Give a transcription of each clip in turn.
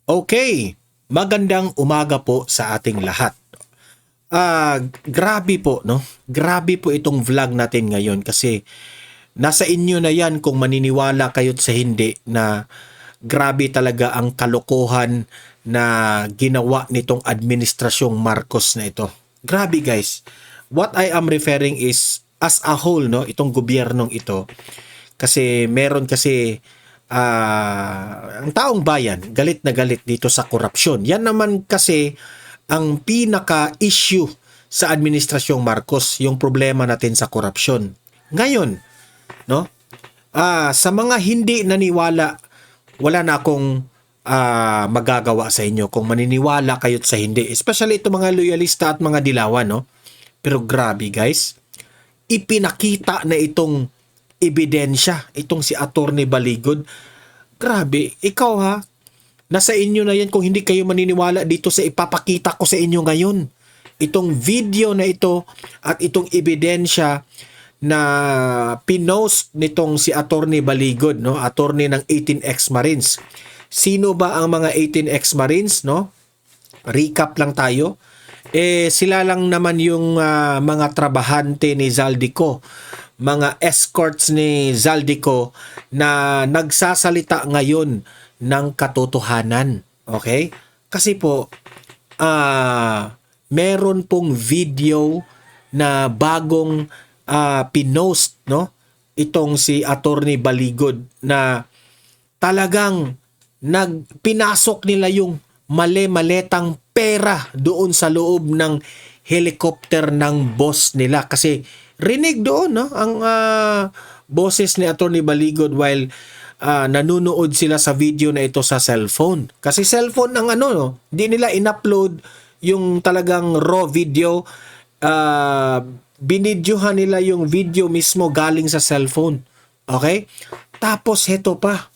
Okay, magandang umaga po sa ating lahat. Grabe po, no? Grabe po itong vlog natin ngayon kasi nasa inyo na yan kung maniniwala kayo't sa hindi na grabe talaga ang kalokohan na ginawa nitong administrasyong Marcos na ito. Grabe guys. What I am referring is as a whole, no? Itong gobyernong ito. Kasi meron kasi ang taong bayan galit na galit dito sa korupsyon. Yan naman kasi ang pinaka-issue sa administrasyong Marcos, yung problema natin sa korupsyon. Ngayon, no? Sa mga hindi naniwala, wala na akong magagawa sa inyo kung maniniwala kayo't sa hindi. Especially itong mga loyalista at mga dilawan, no? Pero grabe guys, ipinakita na itong ebidensya, itong si Attorney Baligod. Grabe, ikaw ha, nasa inyo na yan kung hindi kayo maniniwala dito sa ipapakita ko sa inyo ngayon. Itong video na ito at itong ebidensya na pinost nitong si Attorney Baligod, no? Attorney ng 18 ex-Marines. Sino ba ang mga 18 ex-Marines, no? Recap lang tayo. Sila lang naman yung mga trabahante ni Zaldico, mga escorts ni Zaldico na nagsasalita ngayon ng katotohanan. Okay? Kasi po, meron pong video na bagong pinost, no? Itong si Attorney Baligod na talagang pinasok nila yung male-maletang pera doon sa loob ng helicopter ng boss nila. Kasi rinig doon, no? Ang boses ni Attorney Baligod while nanunood sila sa video na ito sa cellphone. Kasi cellphone ang ano, no? Hindi nila in-upload yung talagang raw video. Binidyohan nila yung video mismo galing sa cellphone. Okay? Tapos heto pa.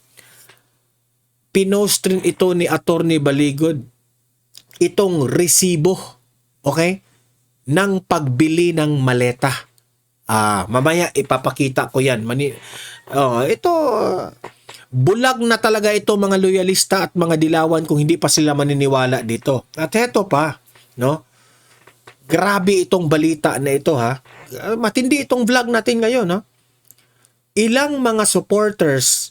Pinost rin ito ni Attorney Baligod itong resibo, okay, ng pagbili ng maleta. Mamaya ipapakita ko yan. Ito, bulag na talaga ito mga loyalista at mga dilawan kung hindi pa sila maniniwala dito. At heto pa, no? Grabe itong balita na ito ha. Matindi itong vlog natin ngayon, no? Ilang mga supporters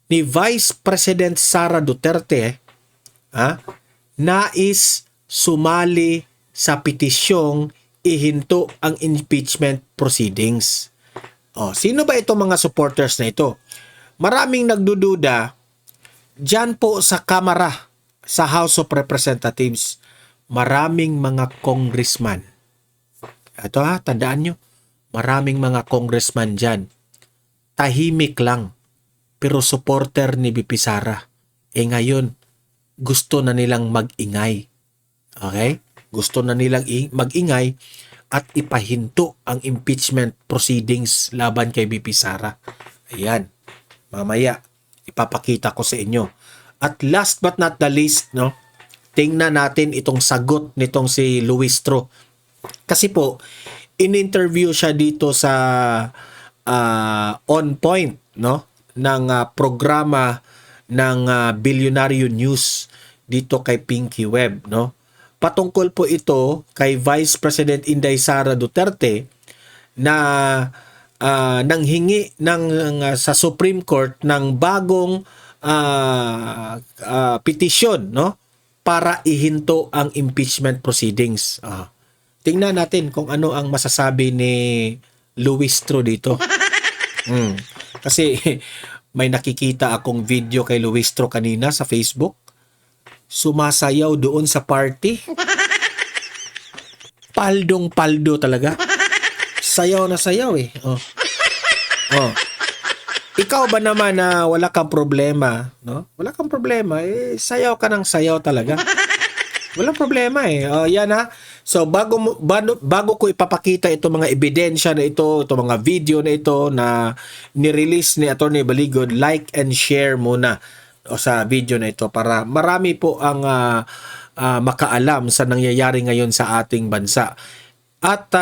ni Vice President Sara Duterte nais sumali sa petisyong ihinto ang impeachment proceedings. Sino ba itong mga supporters na ito? Maraming nagdududa dyan po sa Kamara, sa House of Representatives. Maraming mga congressman. Ito ha, tandaan nyo. Maraming mga congressman dyan. Tahimik lang. Pero supporter ni BP Sara. Ngayon, gusto na nilang mag-ingay. Okay? Gusto na nilang mag-ingay at ipahinto ang impeachment proceedings laban kay BP Sara. Ayan. Mamaya, ipapakita ko sa inyo. At last but not the least, no, tingnan natin itong sagot nitong si Luistro. Kasi po, in-interview siya dito sa On Point, no, ng programa ng Bilyonaryo News dito kay Pinky Web, no? Patungkol po ito kay Vice President Inday Sara Duterte na nanghingi sa Supreme Court ng bagong petisyon, no, para ihinto ang impeachment proceedings. Tingnan natin kung ano ang masasabi ni Luistro dito. Kasi may nakikita akong video kay Luistro kanina sa Facebook. Sumasayaw doon sa party. Paldong-paldo talaga. Sayaw na sayaw eh. Ikaw ba naman na wala kang problema, no? Wala kang problema, sayaw ka ng sayaw talaga. Walang problema eh. Yan ha. So bago ko ipapakita itong mga ebidensya na ito, itong mga video na ito na ni-release ni Attorney Baligod, like and share muna sa video na ito para marami po ang makaalam sa nangyayari ngayon sa ating bansa. At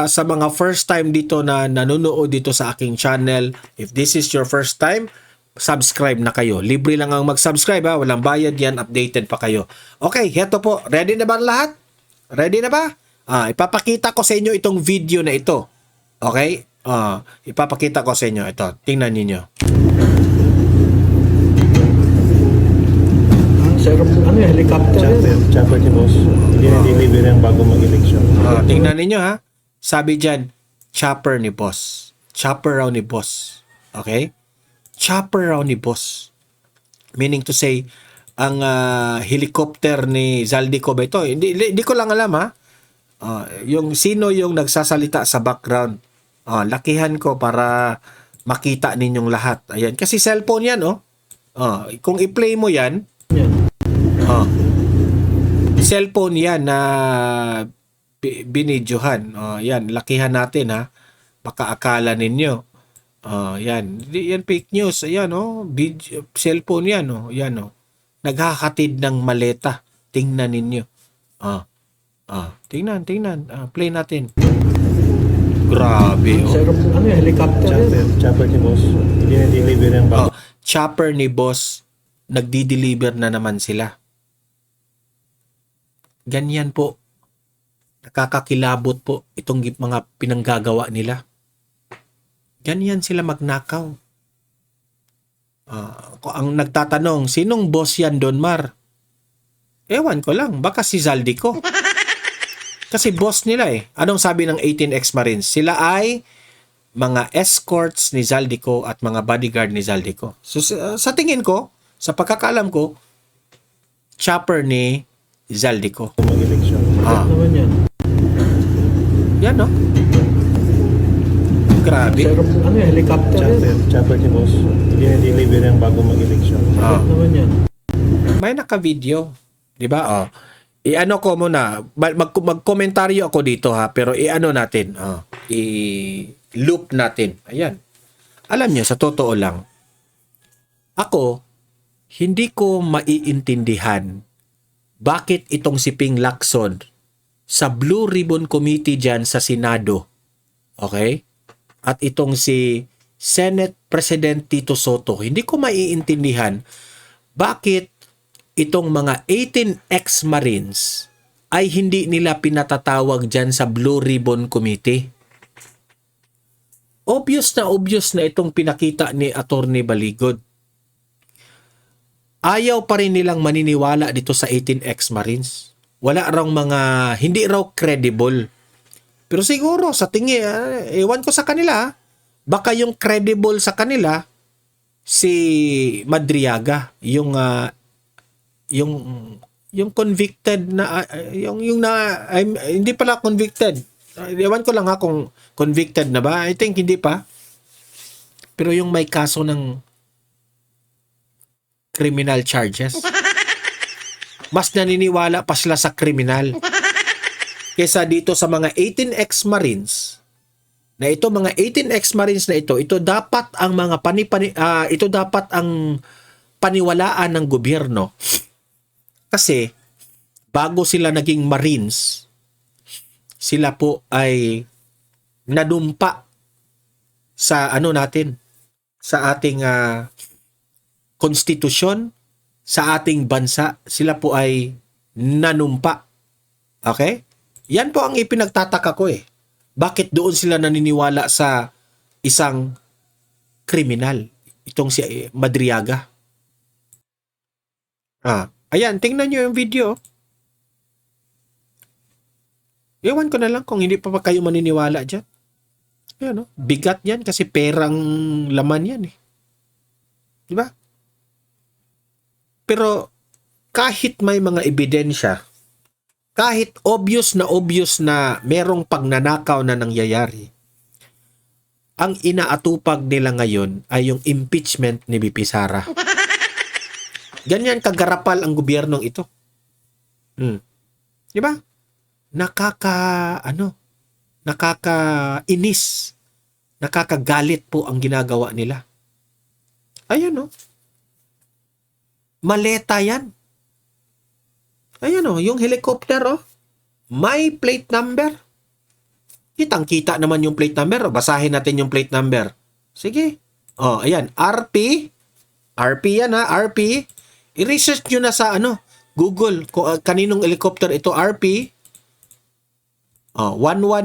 sa mga first time dito na nanonood dito sa aking channel, if this is your first time, subscribe na kayo. Libre lang ang mag-subscribe ha. Walang bayad yan. Updated pa kayo. Okay, heto po. Ready na ba lahat? Ready na ba? Ipapakita ko sa inyo itong video na ito. Okay? Ipapakita ko sa inyo. Ito. Tingnan ninyo. Sir, ano yung helicopter? Chopper ni boss. Hindi na deliver yung bago mag-election. Tingnan ninyo ha. Sabi dyan, chopper ni boss. Chopper raw ni boss. Okay? Chopper raw ni boss. Meaning to say, ang helicopter ni Zaldico ba ito? Hindi ko lang alam ha. Yung sino yung nagsasalita sa background. Lakihan ko para makita ninyong lahat. Ayan. Kasi cellphone yan, oh. Kung i-play mo yan, cellphone yan na binidyohan. Yan, lakihan natin ha. Baka akala ninyo. Yan. Yan fake news. Ayan, cellphone yan, Yan, Naghahatid ng maleta. Tingnan ninyo. Tingnan. Play natin. Grabe, Sir, ano yung helicopter? Chopper ni boss. Hindi na deliver yung bago. Chopper ni boss. Nagdi-deliver na naman sila. Ganyan po. Nakakakilabot po itong mga pinanggagawa nila. Ganyan sila magnakaw. Ang nagtatanong, sinong boss yan, Don Mar? Ewan ko lang, baka si Zaldico. Kasi boss nila eh. Anong sabi ng 18X Marines? Sila ay mga escorts ni Zaldico at mga bodyguard ni Zaldico. So sa tingin ko, sa pagkakaalam ko, chopper ni Zaldico. Mag-election. Naman yan. Yan, no? Grabe. Sir, ano yung helicopter? Chopper ni boss. Hindi na deliver yung bago mag-election. Naman yan. May naka-video. Di ba? I-ano ko muna. Mag-komentaryo ako dito ha. Pero i-ano natin. I-loop natin. Ayan. Alam niyo, sa totoo lang, ako, hindi ko maiintindihan bakit itong si Ping Lacson sa Blue Ribbon Committee dyan sa Senado. Okay? At itong si Senate President Tito Soto. Hindi ko maiintindihan bakit itong mga 18 Marines ay hindi nila pinatatawag dyan sa Blue Ribbon Committee. Obvious na itong pinakita ni Attorney Baligod. Ayaw pa rin nilang maniniwala dito sa 18 Marines. Wala raw hindi raw credible. Pero siguro sa tingin, ewan ko sa kanila, baka yung credible sa kanila si Madriaga, yung convicted na hindi pala convicted. Ewan ko lang kung convicted na ba. I think hindi pa. Pero yung may kaso ng criminal charges. Mas naniniwala pa sila sa kriminal kaysa dito sa mga 18 Marines. Na ito mga 18 Marines na ito dapat ang mga ito dapat ang paniwalaan ng gobyerno. Kasi bago sila naging Marines, sila po ay nadumpa sa sa ating konstitusyon, sa ating bansa. Sila po ay nanumpa. Okay? Yan po ang ipinagtataka ko eh. Bakit doon sila naniniwala sa isang kriminal? Itong si Madriaga. Ayan, tingnan nyo yung video. Ewan ko na lang kung hindi pa kayo maniniwala dyan. Ayan, bigat yan kasi perang laman yan eh. Diba? Pero kahit may mga ebidensya, kahit obvious na merong pagnanakaw na nangyayari, ang inaatupag nila ngayon ay yung impeachment ni BP Sara. Ganyan kagarapal ang gobyernong ito. Diba? Nakakainis, nakakagalit po ang ginagawa nila. Ayun maleta yan. Ayun yung helicopter may plate number. Kitang-kita naman yung plate number. Basahin natin yung plate number. Sige. Ayan, RP RP yan ha, RP. I-research nyo na sa Google kung kaninong helicopter ito, RP. 11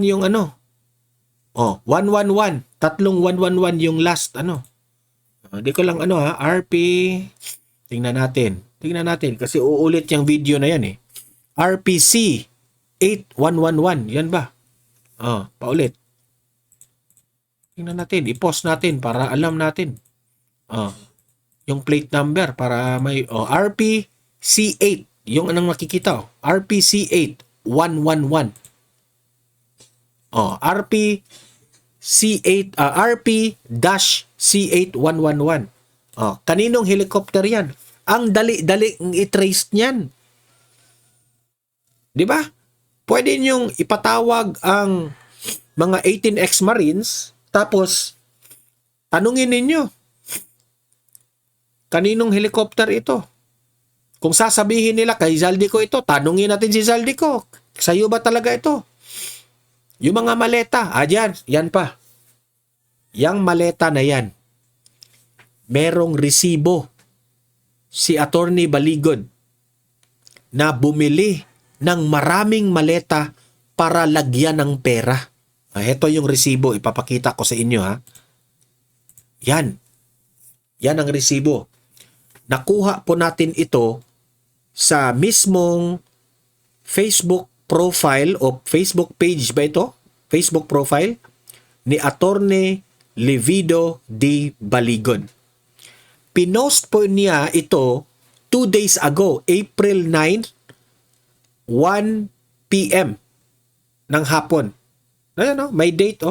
yung 111. Tatlong 111 yung last Di ko lang RP. Tingnan natin kasi uulit yung video na yan eh. RPC 8111. Yan ba? Paulit. Tingnan natin, i-post natin para alam natin. Yung plate number para may RPC8, yung anong makikita RPC8 111. RPC8 RP-C8 111. Kaninong helicopter yan? Ang dali-dali i-trace niyan. 'Di ba? Pwede niyong ipatawag ang mga 18X Marines tapos tanungin ninyo kaninong helicopter ito. Kung sasabihin nila kay Zaldico ito, tanungin natin si Zaldico. Sa'yo ba talaga ito? Yung mga maleta, yan pa. Yang maleta na yan, merong resibo si Attorney Baligod na bumili ng maraming maleta para lagyan ng pera. Ito yung resibo, ipapakita ko sa inyo ha. Yan ang resibo. Nakuha po natin ito sa mismong Facebook profile o Facebook page ba ito? Facebook profile ni Attorney Livido D. Baligod. Pinost po niya ito 2 days ago, April 9, 1 p.m. ng hapon. Ayan may date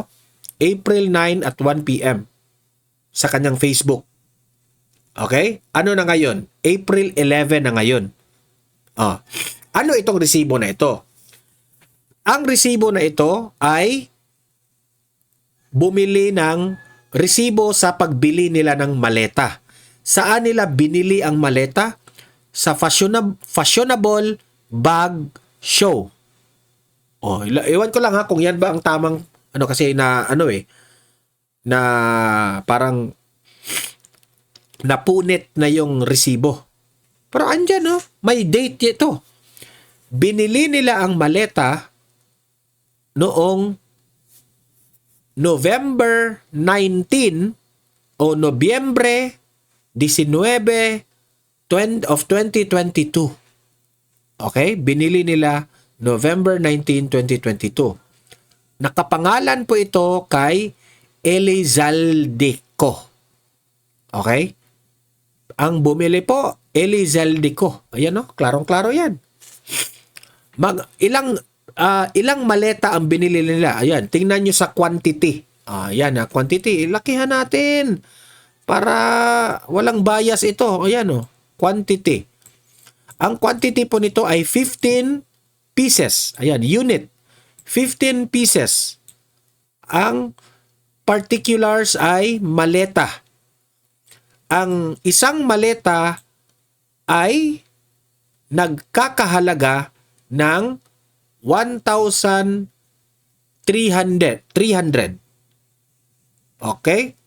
April 9 at 1 p.m. sa kanyang Facebook. Okay? Ano na ngayon? April 11 na ngayon. Ano itong resibo na ito? Ang resibo na ito ay bumili ng resibo sa pagbili nila ng maleta. Saan nila binili ang maleta? Sa fashionable bag show. Iwan ko lang kung yan ba ang tamang kasi na na parang napunit na yung resibo. Pero andyan may date ito. Binili nila ang maleta noong November 19 o Nobyembre 19 of 2022. Okay? Binili nila November 19, 2022. Nakapangalan po ito kay Elizaldico. Okay? Ang bumili po, Elizaldico. Ayan klarong-klaro yan. Ilang maleta ang binili nila. Ayan, tingnan nyo sa quantity. Ayan quantity. Lakihan natin para walang bias ito. Ayan quantity. Ang quantity po nito ay 15 pieces. Ayan, unit. 15 pieces. Ang particulars ay maleta. Ang isang maleta ay nagkakahalaga ng 1,300. Okay?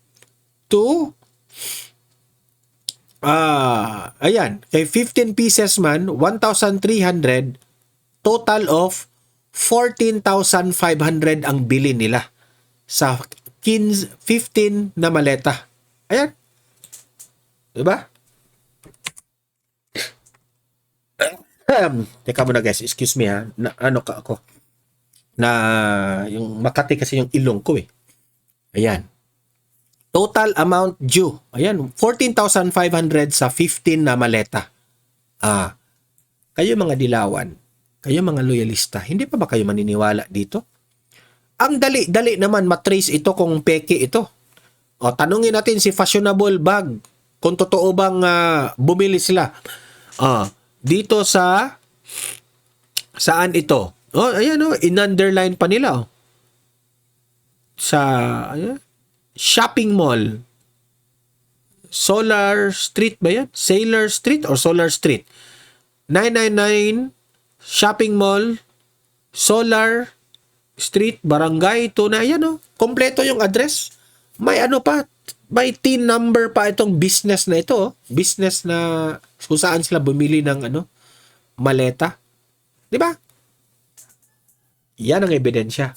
Ayan, kay 15 pieces man, 1,300, total of 14,500 ang bili nila sa 15 na maleta. Ayan. Diba? Teka muna guys, excuse me ha. Ako? Yung Makati kasi yung ilong ko eh. Ayan. Total amount due. Ayan, 14,500 sa 15 na maleta. Kayo mga dilawan, kayo mga loyalista, hindi pa ba kayo maniniwala dito? Ang dali-dali naman matrace ito kung peke ito. Tanungin natin si Fashionable Bag kung totoo bang bumili sila. Dito sa saan ito? Ayan in-underline pa nila. Sa shopping mall. Solar Street ba yan? Sailor Street or Solar Street? 999 Shopping Mall, Solar Street, Barangay, Tuna. Ayan kompleto yung address. May pa, May TIN number pa itong business na ito. Business na kung saan sila bumili ng maleta. Di ba? Yan ang ebidensya.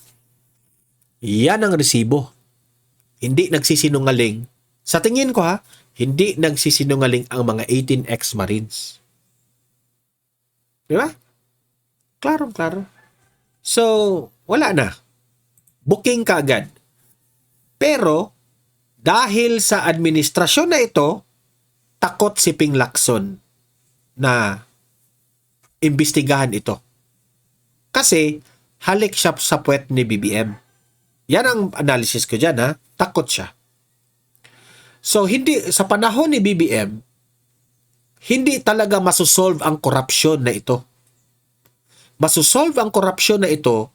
Yan ang resibo. Hindi nagsisinungaling. Sa tingin ko hindi nagsisinungaling ang mga 18 ex-Marines. Di ba? Klaro. So, wala na. Booking ka agad. Pero, dahil sa administrasyon na ito, takot si Ping Lacson na imbestigahan ito. Kasi, halik siya sa puwet ni BBM. Yan ang analysis ko dyan, takot siya. So, hindi, sa panahon ni BBM, hindi talaga masosolve ang korupsyon na ito. Masosolve ang korupsyon na ito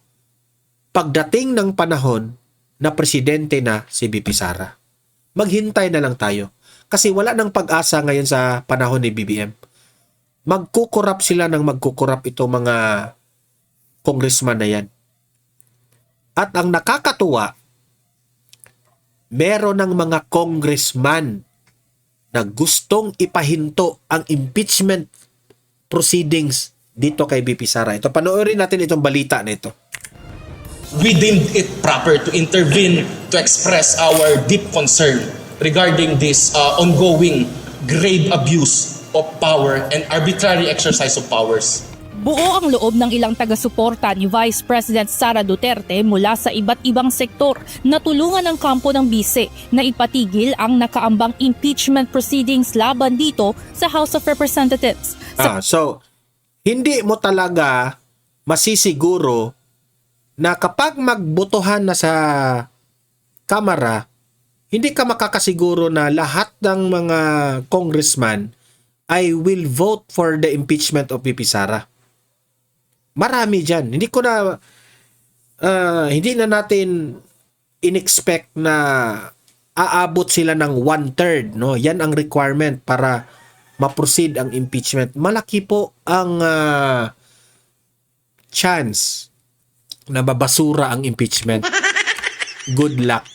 pagdating ng panahon na presidente na si BP Sara. Maghintay na lang tayo. Kasi wala nang pag-asa ngayon sa panahon ni BBM. Magkukurap sila ng magkukurap ito mga congressman na yan. At ang nakakatuwa, meron ng mga congressman na gustong ipahinto ang impeachment proceedings dito kay BP Sara. Ito, panoorin natin itong balita na ito. We deemed it proper to intervene to express our deep concern regarding this ongoing grave abuse of power and arbitrary exercise of powers. Buo ang loob ng ilang taga-suporta ni Vice President Sara Duterte mula sa iba't ibang sektor na tulungan ang kampo ng bise na ipatigil ang nakaambang impeachment proceedings laban dito sa House of Representatives. So, hindi mo talaga masisiguro na kapag magbotohan na sa Kamara, hindi ka makakasiguro na lahat ng mga congressman ay will vote for the impeachment of VP Sara. Marami dyan. Hindi na natin in-expect na aabot sila ng 1/3. No? Yan ang requirement para ma-proceed ang impeachment. Malaki po ang chance na babasura ang impeachment. Good luck.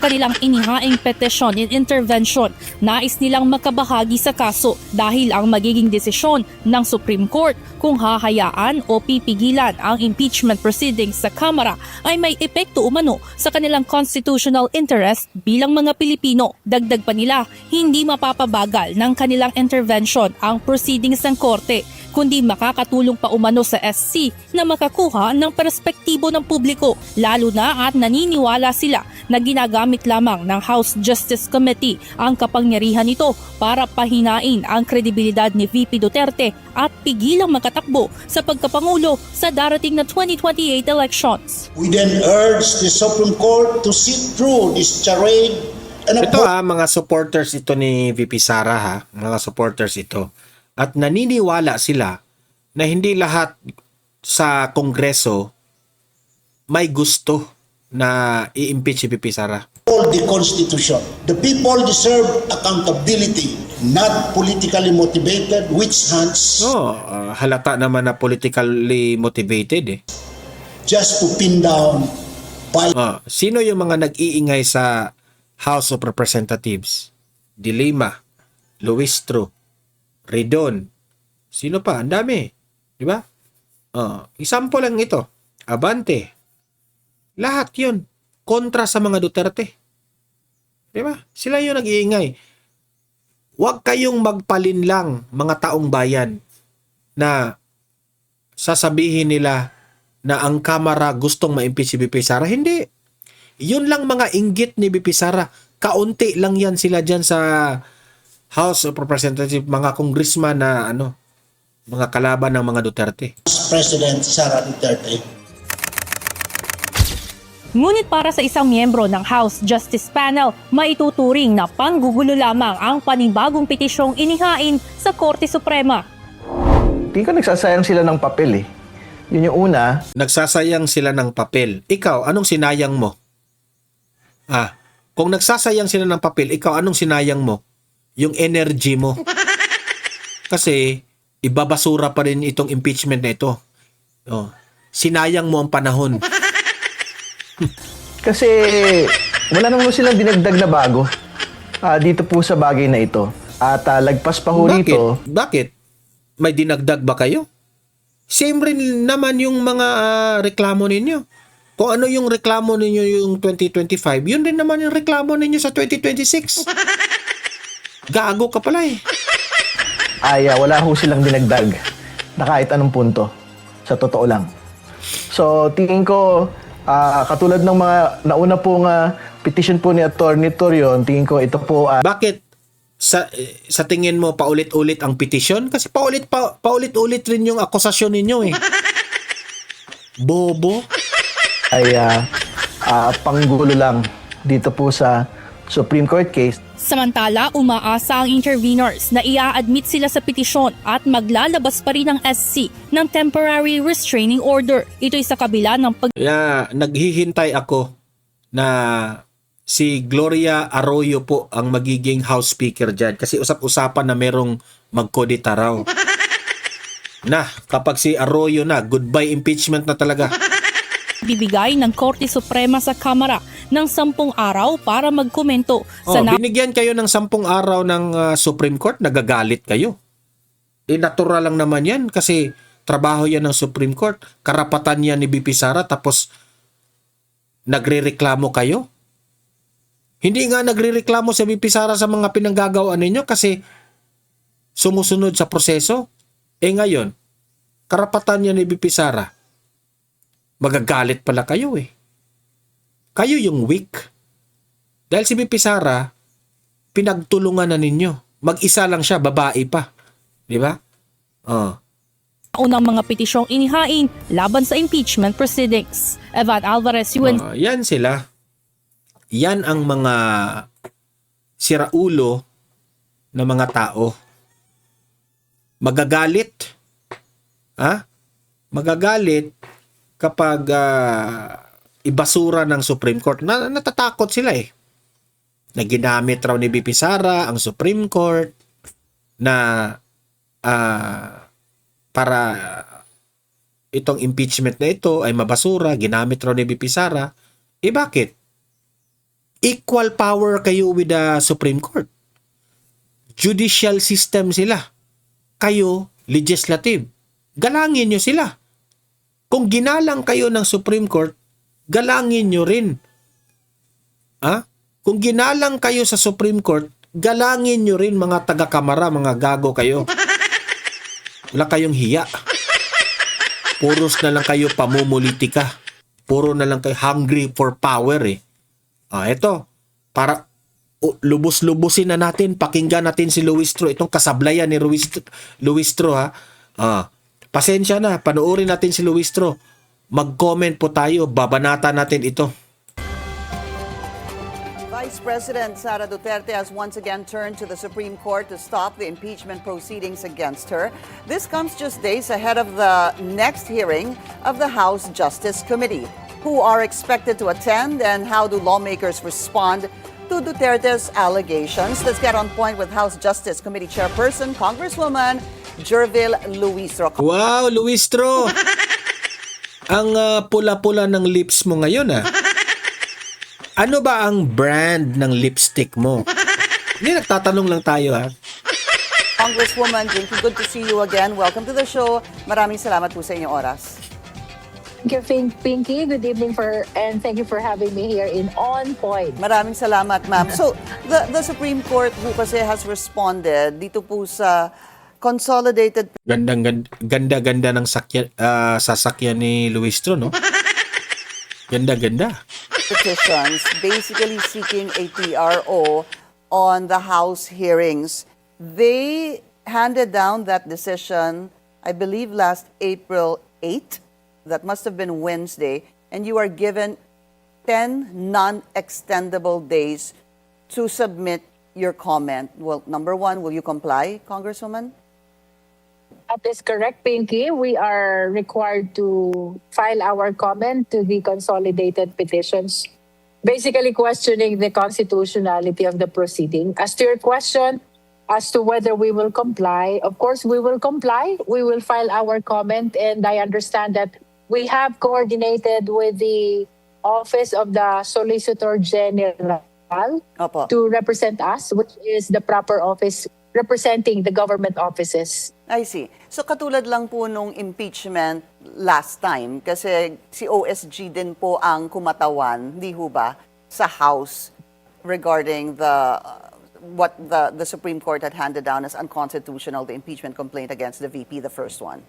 Kanilang inihaing petisyon in intervention, nais nilang makabahagi sa kaso dahil ang magiging desisyon ng Supreme Court kung hahayaan o pipigilan ang impeachment proceedings sa Kamara ay may epekto umano sa kanilang constitutional interest bilang mga Pilipino. Dagdag pa nila, hindi mapapabagal ng kanilang intervention ang proceedings ng Korte, kundi makakatulong pa umano sa SC na makakuha ng perspektibo ng publiko, lalo na at naniniwala sila na ginagamit lamang ng House Justice Committee ang kapangyarihan nito para pahinain ang kredibilidad ni VP Duterte at pigilang makatakbo sa pagkapangulo sa darating na 2028 elections. We then urge the Supreme Court to sit through this charade and Ito mga supporters ito ni VP Sara mga supporters ito. At naniniwala sila na hindi lahat sa Kongreso may gusto na i-impeach si VP Sara. uphold the Constitution. The people deserve accountability, not politically motivated witch hunts Halata naman na politically motivated just to pin down by Sino yung mga nag-iingay sa House of Representatives? De Lima, Luistro, Redon. Sino pa? Ang dami. Di ba? Example lang ito. Abante. Lahat yun. Kontra sa mga Duterte. Di ba? Sila yung nag-iingay. Huwag kayong magpalinlang mga taong bayan na sasabihin nila na ang Kamara gustong ma-impeach si BP Sara. Hindi. Yun lang mga inggit ni BP Sara. Kaunti lang yan sila dyan sa House of Representatives, mga congressman na mga kalaban ng mga Duterte. President Sara Duterte. Ngunit para sa isang miyembro ng House Justice Panel, maituturing na panggugulo lamang ang panibagong petisyong inihain sa Korte Suprema. Hindi ka nagsasayang sila ng papel eh. Yun yung una. Nagsasayang sila ng papel. Ikaw, anong sinayang mo? Kung nagsasayang sila ng papel, ikaw, anong sinayang mo? Yung energy mo. Kasi, ibabasura pa rin itong impeachment na ito. Sinayang mo ang panahon. Kasi Wala naman po silang dinagdag na bago dito po sa bagay na ito. At lagpas pa ho rito, Bakit? May dinagdag ba kayo? Same rin naman yung mga reklamo ninyo. Kung ano yung reklamo ninyo yung 2025, yun rin naman yung reklamo ninyo sa 2026. Gago ka pala eh. wala ho silang dinagdag na kahit anong punto. Sa totoo lang. So, tingin ko, katulad ng mga nauna pong petition po ni Atty. Torion, tingin ko ito po Bakit sa tingin mo paulit-ulit ang petisyon? Kasi paulit-ulit rin yung akusasyon ninyo eh. Bobo. ay panggulo lang dito po sa Supreme Court case. Samantala, umaasa ang intervenors na ia-admit sila sa petisyon at maglalabas pa rin ng SC ng temporary restraining order. Ito'y sa kabila ng Naghihintay ako na si Gloria Arroyo po ang magiging House Speaker dyan. Kasi usap-usapan na merong magkodita raw. Kapag si Arroyo na, goodbye impeachment na talaga. bibigay ng Korte Suprema sa Kamara ng 10 araw para magkomento sa binigyan kayo ng 10 araw ng Supreme Court, nagagalit kayo. Natural lang naman yan kasi trabaho yan ng Supreme Court. Karapatan yan ni BP Sara tapos nagrereklamo kayo. Hindi nga nagrereklamo si BP Sara sa mga pinanggagawa ninyo kasi sumusunod sa proseso. Ngayon, karapatan yan ni BP Sara. Magagalit pala kayo eh. Kayo yung weak. Dahil si BP Sara, pinagtulungan na ninyo. Mag-isa lang siya, babae pa. Di ba? unang mga petisyong inihain laban sa impeachment proceedings. Evan Alvarez, UN. Yan sila. Yan ang mga siraulo na mga tao. Magagalit. Magagalit kapag ibasura ng Supreme Court. Natatakot sila eh. Na ginamit raw ni BP Sara ang Supreme Court na para itong impeachment na ito ay mabasura, ginamit raw ni BP Sara. Bakit? Equal power kayo with the Supreme Court. Judicial system sila. Kayo, legislative. Galangin nyo sila. Kung ginalang kayo ng Supreme Court, galangin nyo rin. Kung ginalang kayo sa Supreme Court, galangin nyo rin mga taga-kamara, mga gago kayo. Wala kayong hiya. Puros na lang kayo pamumulitika. Puro na lang kayo hungry for power eh. Ito, para lubos-lubusin na natin, pakinggan natin si Luistro. Itong kasablayan ni Luistro ha. Pasensya na, panoorin natin si Luistro. Mag-comment po tayo, babanata natin ito. Vice President Sara Duterte has once again turned to the Supreme Court to stop the impeachment proceedings against her. This comes just days ahead of the next hearing of the House Justice Committee. Who are expected to attend and how do lawmakers respond to Duterte's allegations? Let's get on point with House Justice Committee Chairperson, Congresswoman Jervil Luistro. Wow, Luistro! Ang pula-pula ng lips mo ngayon Ano ba ang brand ng lipstick mo? Hindi, nagtatanong lang tayo Congresswoman Jinky, good to see you again. Welcome to the show. Maraming salamat po sa inyong oras. Thank you, Pinky. Good evening and thank you for having me here in On Point. Maraming salamat, ma'am. So, the Supreme Court po kasi has responded dito po sa consolidated Ganda ng sasakyan ni Luistro, no? Ganda. petitions basically seeking a TRO on the House hearings. They handed down that decision, I believe, last April 8. That must have been Wednesday. And you are given 10 non-extendable days to submit your comment. Well, number one, will you comply, Congresswoman? That is correct, Pinky. We are required to file our comment to the consolidated petitions, basically questioning the constitutionality of the proceeding. As to your question, as to whether we will comply, of course we will comply. We will file our comment, and I understand that we have coordinated with the Office of the Solicitor General Opo. to represent us, which is the proper office representing the government offices. I see. So katulad lang po nung impeachment last time, kasi si OSG din po ang kumatawan, di ho ba, sa House regarding what the Supreme Court had handed down as unconstitutional, the impeachment complaint against the VP, the first one.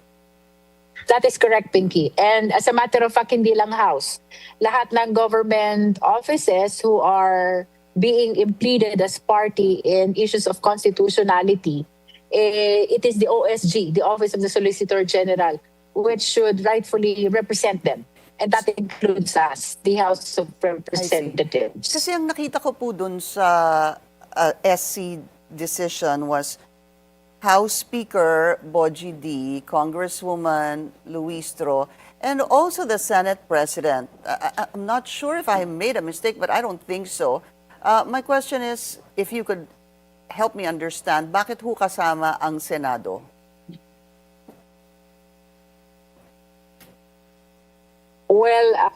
That is correct, Pinky. And as a matter of fact, hindi lang House. Lahat ng government offices who are being impleaded as party in issues of constitutionality, it is the OSG, the Office of the Solicitor General, which should rightfully represent them. And that includes us, the House of Representatives. Kasi ang nakita ko po dun sa SC decision was House Speaker Bogie D, Congresswoman Luistro, and also the Senate President. I'm not sure if I made a mistake, but I don't think so. My question is, if you could help me understand, bakit ho kasama ang Senado? Well,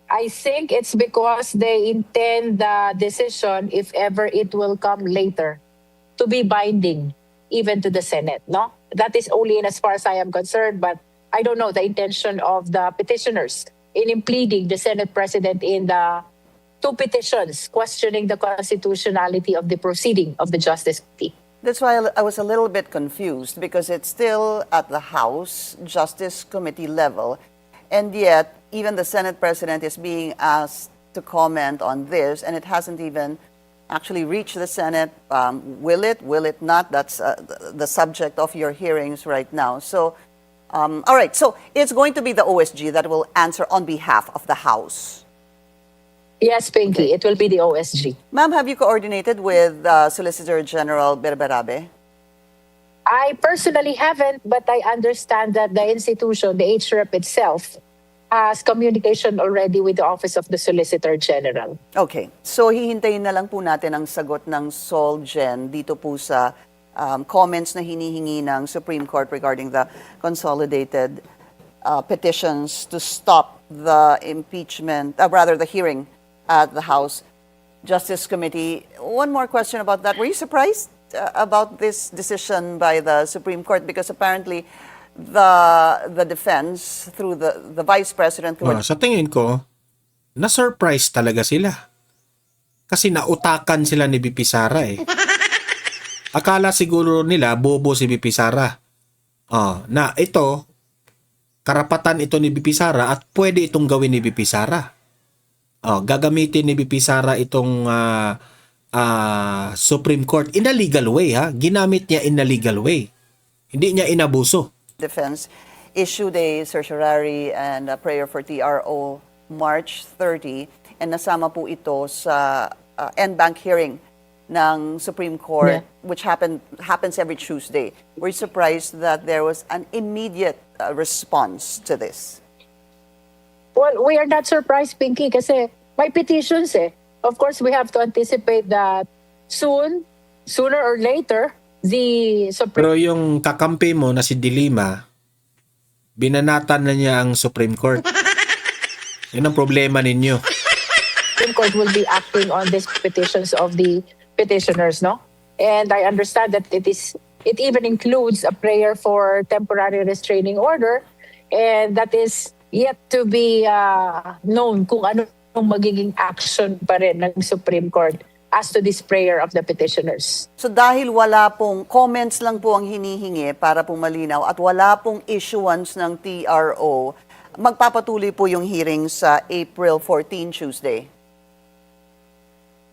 I think it's because they intend the decision, if ever it will come later, to be binding even to the Senate, no? That is only in as far as I am concerned, but I don't know the intention of the petitioners in pleading the Senate President in the two petitions questioning the constitutionality of the proceeding of the Justice Committee. That's why I was a little bit confused because it's still at the House Justice Committee level, and yet even the Senate President is being asked to comment on this, and it hasn't even actually reached the Senate. Will it not? That's the subject of your hearings right now. So, all right, so it's going to be the OSG that will answer on behalf of the House. Yes, Pinky, it will be the OSG. Ma'am, have you coordinated with Solicitor General Berberabe? I personally haven't, but I understand that the institution, the HREP itself, has communication already with the Office of the Solicitor General. Okay. So, hihintayin na lang po natin ang sagot ng SolGen dito po sa comments na hinihingi ng Supreme Court regarding the consolidated petitions to stop the impeachment, rather the hearing at the House Justice Committee. One more question about that. Were you surprised about this decision by the Supreme Court? Because apparently the defense through the Vice President... Sa tingin ko, na-surprise talaga sila. Kasi nautakan sila ni BP Sara eh. Akala siguro nila bobo si BP Sara. Na ito, karapatan ito ni BP Sara at pwede itong gawin ni BP Sara. Gagamitin ni BP Sara itong Supreme Court in a legal way, ha? Ginamit niya in a legal way. Hindi niya inabuso. Defense issued a certiorari and a prayer for TRO March 30, and nasama po ito sa en banc hearing ng Supreme Court, which happens every Tuesday. We're surprised that there was an immediate response to this. Well, we are not surprised, Pinky, kasi may petitions eh. Of course, we have to anticipate that sooner or later, the Supreme... Pero yung kakampi mo na si Dilima, binanatan na niya ang Supreme Court. Yun ang problema ninyo. Supreme Court will be acting on these petitions of the petitioners, no? And I understand that it even includes a prayer for temporary restraining order, and that is yet to be known kung ano magiging action pa rin ng Supreme Court as to this prayer of the petitioners. So dahil wala pong comments lang po ang hinihingi para pong malinaw at wala pong issuance ng TRO, magpapatuloy po yung hearing sa April 14, Tuesday.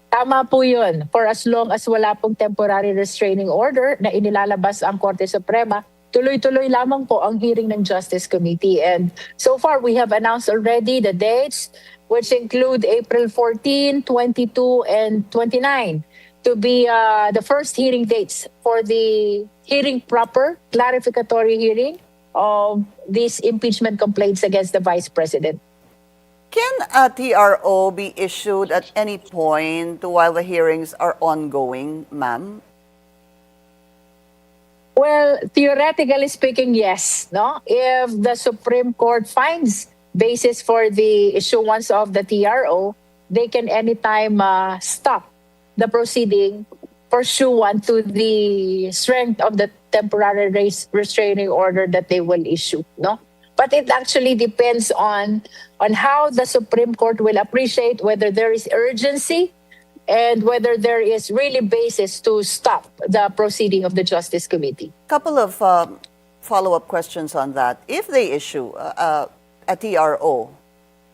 Tama po yun. For as long as wala pong temporary restraining order na inilalabas ang Korte Suprema, tuloy-tuloy lamang po ang hearing ng Justice Committee. And so far, we have announced already the dates, which include April 14, 22, and 29 to be the first hearing dates for the hearing proper, clarificatory hearing of these impeachment complaints against the Vice President. Can a TRO be issued at any point while the hearings are ongoing, ma'am? Well, theoretically speaking, yes. No, if the Supreme Court finds basis for the issuance of the TRO, they can anytime stop the proceeding pursuant to the strength of the temporary restraining order that they will issue, no? But it actually depends on how the Supreme Court will appreciate whether there is urgency and whether there is really basis to stop the proceeding of the Justice Committee. Couple of follow-up questions on that. If they issue a TRO,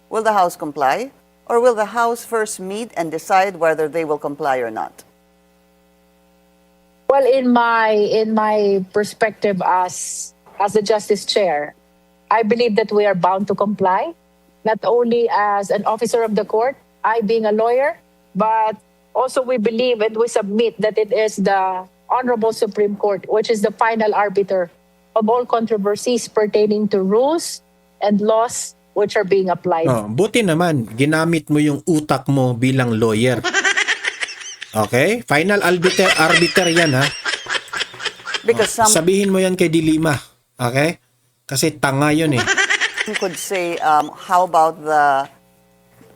will the House comply? Or will the House first meet and decide whether they will comply or not? Well, in my perspective as the Justice Chair, I believe that we are bound to comply, not only as an officer of the court, I being a lawyer, but also we believe and we submit that it is the Honorable Supreme Court, which is the final arbiter of all controversies pertaining to rules and laws which are being applied. Oh, buti naman, ginamit mo yung utak mo bilang lawyer. Okay? Final arbiter yan, ha? Because some Sabihin mo yan kay Dilima. Okay? Kasi tanga yun eh. could say, how about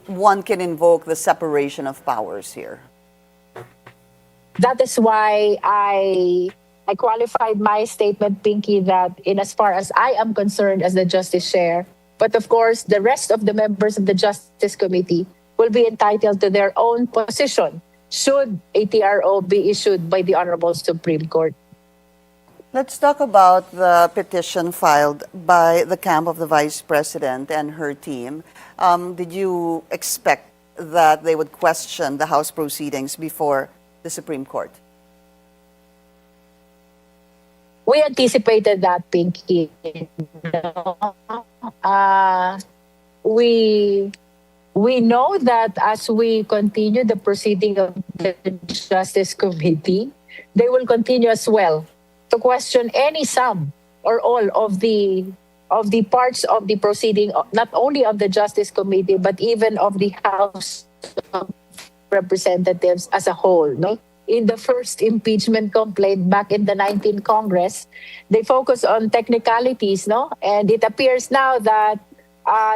one can invoke the separation of powers here? That is why I qualified my statement, Pinky, that in as far as I am concerned as the Justice Chair, but of course the rest of the members of the Justice Committee will be entitled to their own position should a TRO be issued by the Honorable Supreme Court. Let's talk about the petition filed by the camp of the Vice President and her team. Did you expect that they would question the House proceedings before the Supreme Court? We anticipated that, Pinky. We know that as we continue the proceeding of the Justice Committee, they will continue as well to question some or all of the parts of the proceeding, not only of the Justice Committee, but even of the House of Representatives as a whole. No? In the first impeachment complaint back in the 19th Congress, they focus on technicalities, no? And it appears now that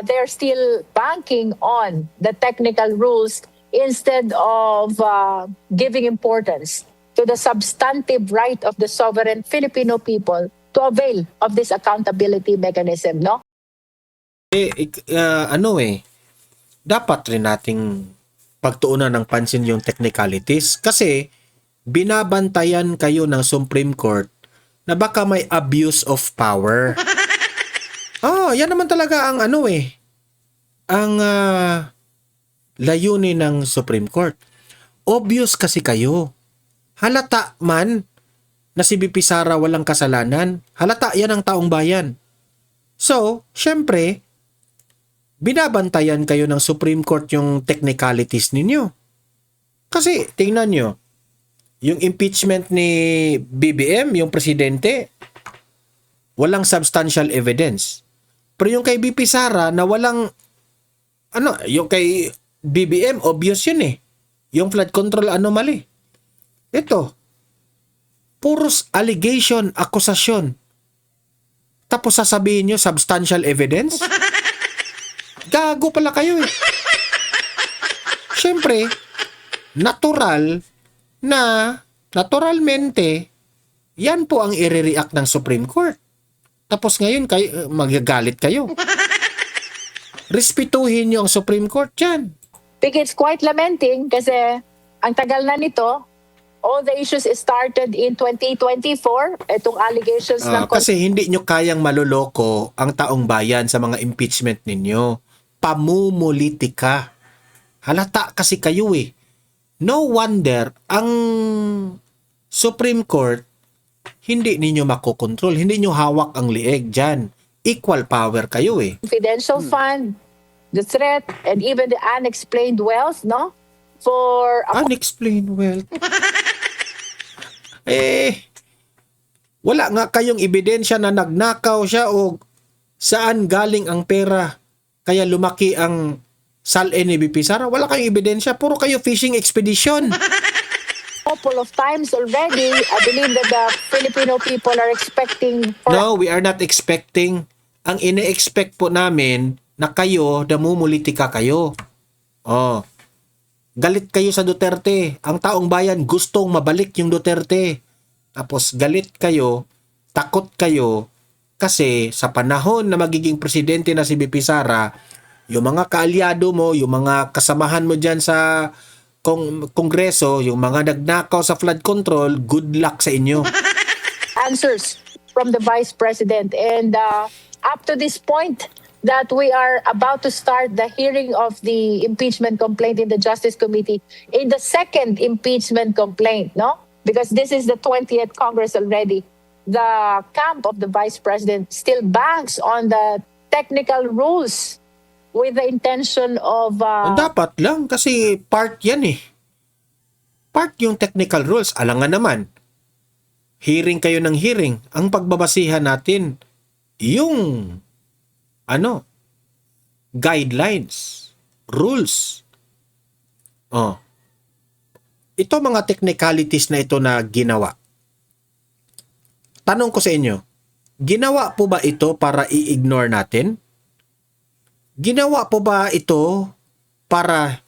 they're still banking on the technical rules instead of giving importance to the substantive right of the sovereign Filipino people to avail of this accountability mechanism, no? Dapat rin nating pagtuunan ng pansin yung technicalities kasi binabantayan kayo ng Supreme Court na baka may abuse of power. Yan naman talaga ang ang layunin ng Supreme Court. Obvious kasi kayo. Halata man na si BP Sara walang kasalanan, halata yan ang taong bayan. So, syempre, binabantayan kayo ng Supreme Court yung technicalities ninyo. Kasi, tingnan nyo, yung impeachment ni BBM, yung presidente, walang substantial evidence. Pero yung kay BP Sara na walang, yung kay BBM, obvious yun eh. Yung flood control anomaly. Ito, puros allegation, akusasyon. Tapos sasabihin nyo, substantial evidence? Gago pala kayo eh. Siyempre, naturalmente, yan po ang i-react ng Supreme Court. Tapos ngayon, magagalit kayo. Respetuhin nyo ang Supreme Court dyan. It's quite lamenting kasi ang tagal na nito. All the issues started in 2024. Itong allegations ng... Kasi hindi nyo kayang maloloko ang taong bayan sa mga impeachment ninyo. Pamumulitika. Halata kasi kayo eh. No wonder ang Supreme Court hindi ninyo makokontrol. Hindi nyo hawak ang lieg dyan. Equal power kayo eh. Confidential fund, the threat, and even the unexplained wealth, no? For unexplained wealth. Wala nga kayong ebidensya na nagnakaw siya o saan galing ang pera kaya lumaki ang SALE ni BP Sara. Wala kayong ebidensya. Puro kayo fishing expedition. couple of times already. I believe that the Filipino people are expecting... No, we are not expecting. Ang ine-expect po namin, na kayo, namumulitika kayo. Oh. Galit kayo sa Duterte. Ang taong bayan gustong mabalik yung Duterte. Tapos galit kayo, takot kayo, kasi sa panahon na magiging presidente na si BP Sara, yung mga kaalyado mo, yung mga kasamahan mo dyan sa kongreso, yung mga nagnakaw sa flood control, good luck sa inyo. Answers from the Vice President. And up to this point that we are about to start the hearing of the impeachment complaint in the Justice Committee, in the second impeachment complaint, no? Because this is the 20th Congress already. The camp of the Vice President still banks on the technical rules with the intention of... Dapat lang, kasi part yan eh. Part yung technical rules. Alangan naman, hearing kayo ng hearing. Ang pagbabasihan natin, yung guidelines, rules. Oh. Ito mga technicalities na ito na ginawa. Tanong ko sa inyo, ginawa po ba ito para i-ignore natin? Ginawa po ba ito para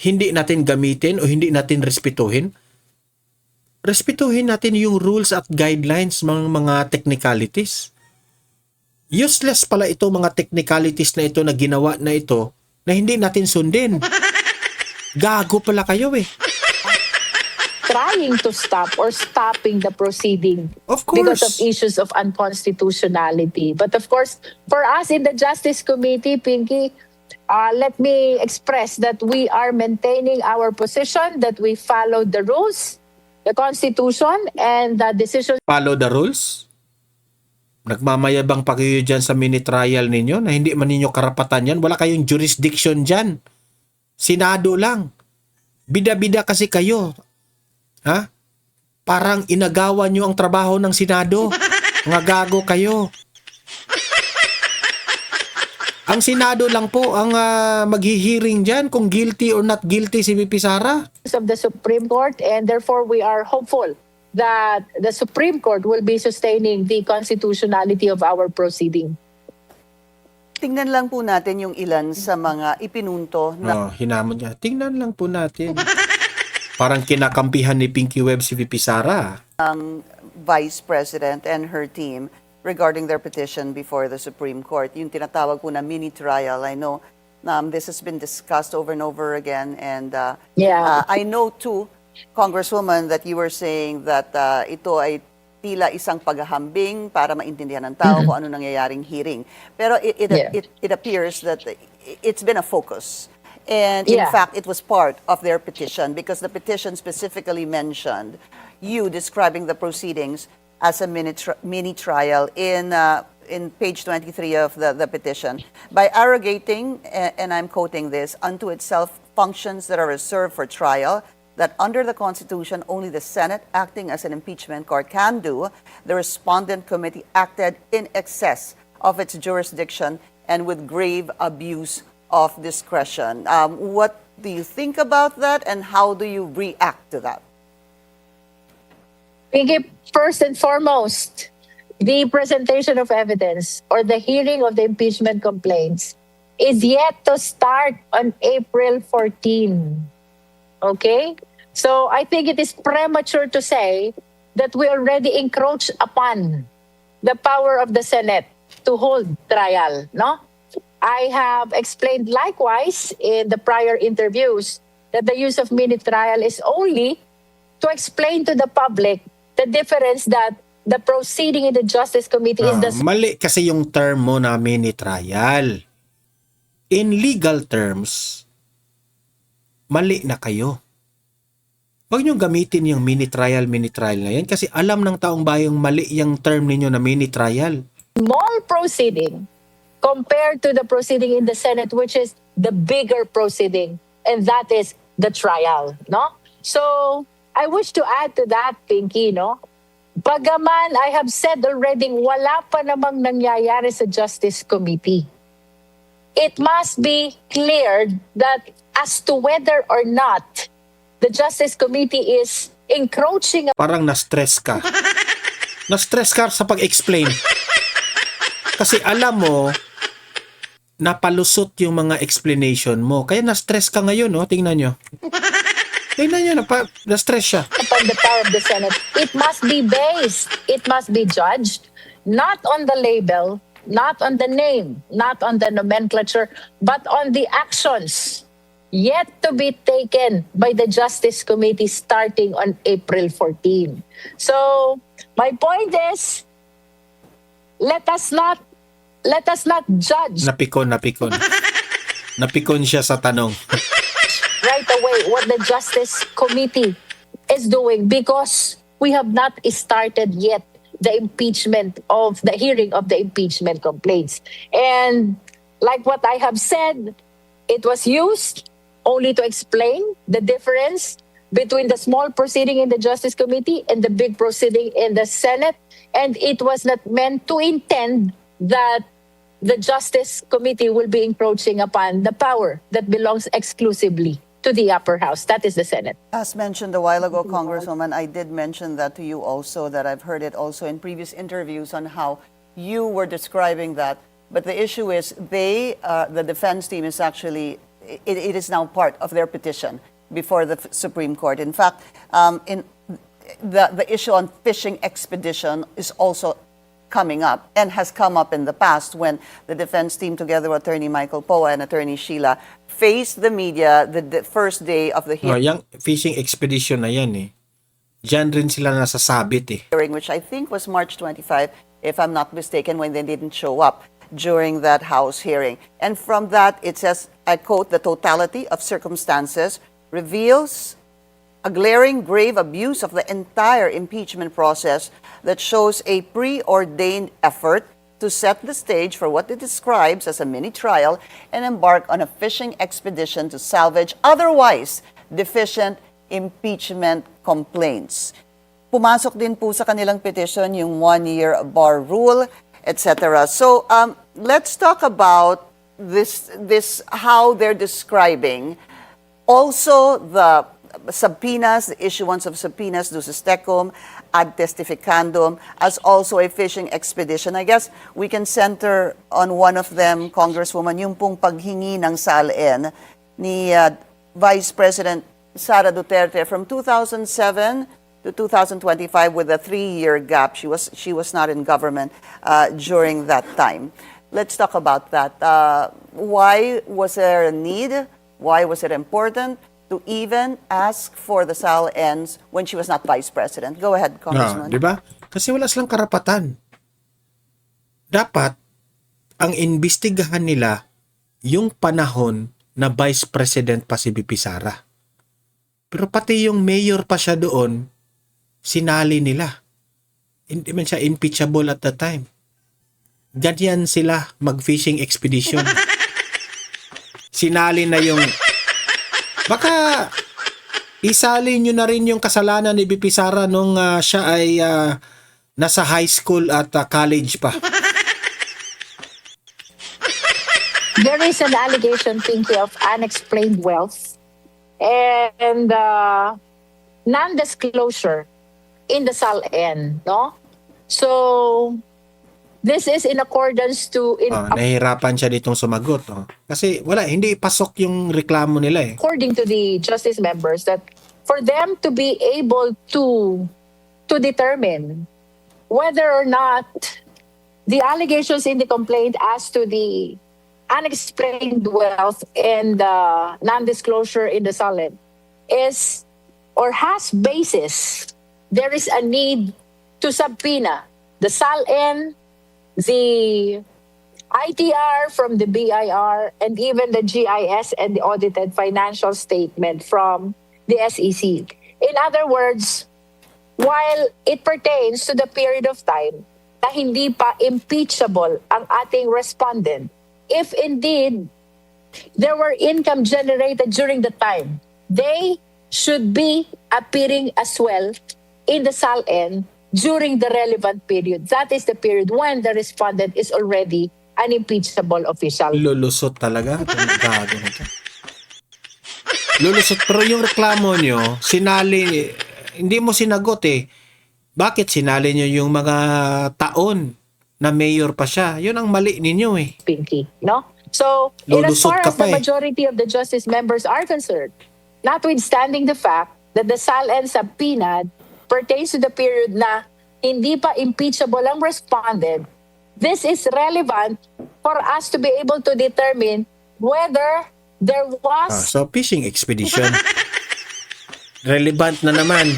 hindi natin gamitin o hindi natin respetuhin? Respetuhin natin yung rules at guidelines, mga technicalities. Useless pala ito, mga technicalities na ito na ginawa na ito na hindi natin sundin. Gago pala kayo eh. Trying to stop or stopping the proceeding Of course. because of issues of unconstitutionality. But of course, for us in the Justice Committee, Pinky, let me express that we are maintaining our position, that we follow the rules, the Constitution, and the decisions Follow the rules? Nagmamayabang pa kayo dyan sa mini trial ninyo na hindi man ninyo karapatan yan. Wala kayong jurisdiction dyan. Senado lang. Bida-bida kasi kayo. Ha? Parang inagawan nyo ang trabaho ng Senado. Mga gago kayo. Ang Senado lang po ang maghihiring dyan kung guilty or not guilty si BP Sara. of the Supreme Court, and therefore we are hopeful that the Supreme Court will be sustaining the constitutionality of our proceeding. Tingnan lang po natin yung ilan sa mga ipinunto na Hinamon niya. Tingnan lang po natin. Parang kinakampihan ni Pinky Webb si VP Sara. Vice President and her team regarding their petition before the Supreme Court. Yung tinatawag po na mini trial. I know this has been discussed over and over again, and I know too, Congresswoman, that you were saying that ito ay tila isang paghahambing para maintindihan ng tao kung ano nangyayaring hearing. Pero it appears that it's been a focus. And in fact, it was part of their petition because the petition specifically mentioned you describing the proceedings as a mini trial in page 23 of the petition by arrogating, and I'm quoting this, unto itself functions that are reserved for trial, that under the Constitution only the Senate, acting as an impeachment court, can do. The respondent committee acted in excess of its jurisdiction and with grave abuse of discretion. What do you think about that, and how do you react to that? First and foremost, the presentation of evidence or the hearing of the impeachment complaints is yet to start on April 14. Okay? So I think it is premature to say that we already encroach upon the power of the Senate to hold trial, no? I have explained likewise in the prior interviews that the use of mini trial is only to explain to the public the difference that the proceeding in the Justice Committee is the... Mali kasi yung term mo na mini trial. In legal terms, mali na kayo. Huwag niyong gamitin yung mini trial na yan kasi alam ng taong bayang mali yung term ninyo na mini trial. Small proceeding compared to the proceeding in the Senate, which is the bigger proceeding, and that is the trial, no? So, I wish to add to that, Pinky, no? Bagaman I have said already, wala pa namang nangyayari sa Justice Committee. It must be cleared that as to whether or not the Justice Committee is encroaching. Parang na-stress ka. Na-stress ka sa pag-explain. Kasi alam mo napalusot yung mga explanation mo. Kaya na-stress ka ngayon, no? Tingnan nyo. Tingnan nyo, na-stress siya. Upon the power of the Senate, it must be based, it must be judged, not on the label, not on the name, not on the nomenclature, but on the actions yet to be taken by the Justice Committee starting on April 14. So, my point is, let us not judge Napikon. Napikon siya sa tanong. right away what the Justice Committee is doing because we have not started yet the hearing of the impeachment complaints. And like what I have said, it was used only to explain the difference between the small proceeding in the Justice Committee and the big proceeding in the Senate. And it was not meant to intend that the Justice Committee will be encroaching upon the power that belongs exclusively to the upper house. That is the Senate. As mentioned a while ago, Congresswoman, I did mention that to you also, that I've heard it also in previous interviews on how you were describing that. But the issue is the defense team is actually, it is now part of their petition before the Supreme Court. In fact, in the issue on fishing expedition is also coming up and has come up in the past when the defense team together with Attorney Michael Poa and Attorney Sheila faced the media the first day of the Yung fishing expedition na yan eh. Diyan rin sila nasasabit eh. hearing, which I think was March 25, if I'm not mistaken, when they didn't show up during that House hearing. And from that, it says, I quote, "The totality of circumstances reveals a glaring grave abuse of the entire impeachment process that shows a preordained effort to set the stage for what it describes as a mini-trial and embark on a fishing expedition to salvage otherwise deficient impeachment complaints." Pumasok din po sa kanilang petition yung one-year bar rule, etc. So let's talk about this how they're describing also the subpoenas, the issuance of subpoenas duces tecum, ad testificandum, as also a fishing expedition. I guess we can center on one of them, Congresswoman, yung pong paghingi ng SALN ni Vice President Sara Duterte from 2007 to 2025 with a 3-year gap. She was not in government during that time. Let's talk about that. Why was there a need? Why was it important to even ask for the SALNs when she was not Vice President? Go ahead, Congressman. Di ba? Kasi wala silang karapatan. Dapat, ang imbestigahan nila yung panahon na Vice President pa si BP Sara. Pero pati yung mayor pa siya doon, sinali nila. Hindi man siya impeachable at the time. Ganyan sila mag-fishing expedition. Sinali na yung... Baka isali nyo na rin yung kasalanan ni BP Sara nung siya ay nasa high school at college pa. There is an allegation, Pinky, of unexplained wealth and non-disclosure in the SALN, no? So, this is in accordance to... Nahihirapan siya ditong sumagot. Kasi hindi pasok yung reklamo nila eh. according to the justice members, that for them to be able to determine whether or not the allegations in the complaint as to the unexplained wealth and non-disclosure in the SALN is or has basis, there is a need to subpoena the SALN, the ITR from the BIR, and even the GIS and the audited financial statement from the SEC. In other words, while it pertains to the period of time na hindi pa impeachable ang ating respondent, if indeed there were income generated during the time, they should be appearing as well in the SALN during the relevant period. That is the period when the respondent is already an impeachable official. Lulusot talaga. Gago na to. Lulusot. Pero yung reklamo nyo, sinali, hindi mo sinagot eh. Bakit sinali nyo yung mga taon na mayor pa siya? Yun ang mali ninyo eh. Pinky, no? So, in as Lulusot far ka as pa the eh. majority of the justice members are concerned, notwithstanding the fact that the SAL-N subpoena pertains to the period na hindi pa impeachable ang respondent, this is relevant for us to be able to determine whether there was So, fishing expedition. Relevant na naman.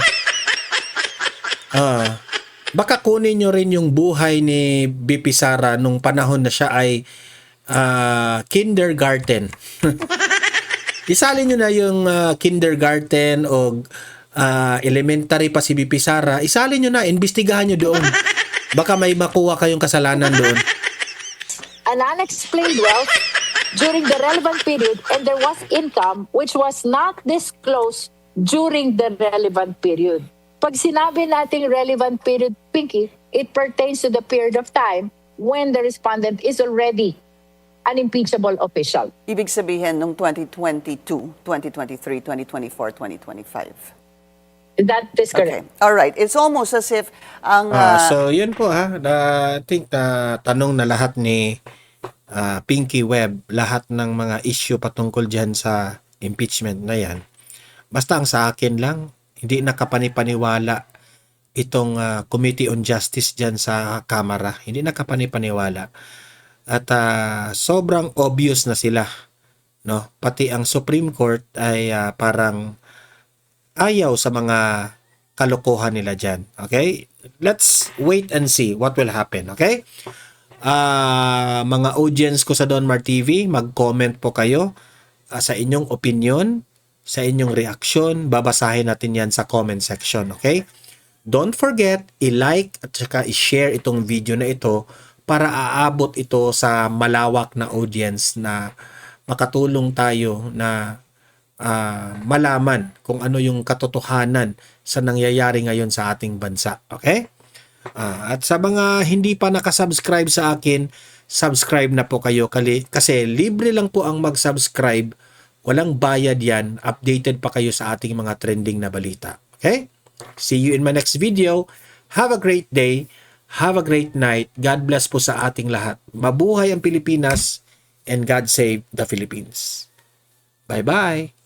Baka kunin nyo rin yung buhay ni BP Sara nung panahon na siya ay kindergarten. Isalin nyo na yung kindergarten o elementary pa si BP Sara. Isalin nyo na, imbestigahan nyo doon. Baka may makuha kayong kasalanan doon. an unexplained wealth during the relevant period, and there was income which was not disclosed during the relevant period. Pag sinabi nating relevant period, Pinky, it pertains to the period of time when the respondent is already an impeachable official. Ibig sabihin nung 2022, 2023, 2024, 2025. That is Okay. correct. All right. It's almost as if ang So, yun po ha. I think na tanong na lahat ni Pinky Webb, lahat ng mga issue patungkol dyan sa impeachment na yan. Basta ang sa akin lang, hindi nakapanipaniwala itong Committee on Justice dyan sa Kamara. Hindi nakapanipaniwala. At sobrang obvious na sila. No? Pati ang Supreme Court ay parang ayaw sa mga kalokohan nila dyan. Okay? Let's wait and see what will happen. Okay? Mga audience ko sa Donmar TV, mag-comment po kayo sa inyong opinion, sa inyong reaction. Babasahin natin yan sa comment section. Okay? Don't forget, i-like at saka i-share itong video na ito para aabot ito sa malawak na audience na makatulong tayo na malaman kung ano yung katotohanan sa nangyayari ngayon sa ating bansa. Okay? At sa mga hindi pa nakasubscribe sa akin, subscribe na po kayo kasi libre lang po ang mag-subscribe. Walang bayad yan. Updated pa kayo sa ating mga trending na balita. Okay? See you in my next video. Have a great day. Have a great night. God bless po sa ating lahat. Mabuhay ang Pilipinas and God save the Philippines. Bye-bye.